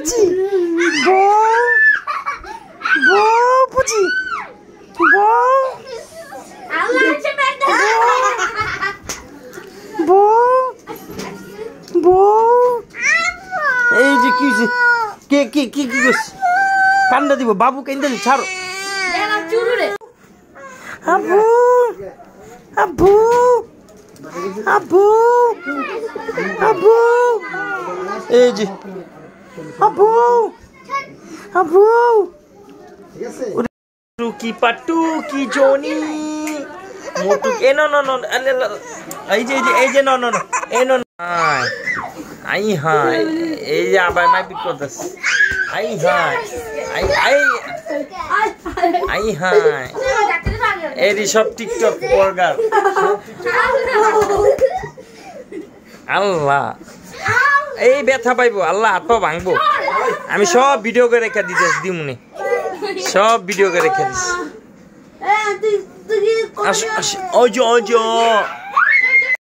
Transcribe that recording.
বুঝি বউ বউ বুঝি বউ বউ বউ এই যে কি কে কি কি কি করছিস কান্দা দিব বাবু কান্দা দি ছাড়ো আবু আবু আবু আবু এই যে আবু আবু টুকি পাটু কি জনি মোটু এ ন ন ন এই যে ন ন এ ন আই হাই এই যে আবার মাইপিট করতেছ আই হাই আই আই আই হাই এরি সব টিকটক পরগার আল্লাহ এই ব্যথা পাইবো আল্লাহ হাত পা ভাঙবো আমি সব ভিডিও করে রেখে দিতেছি দিমুনি সব ভিডিও করে রেখে দিস ওজো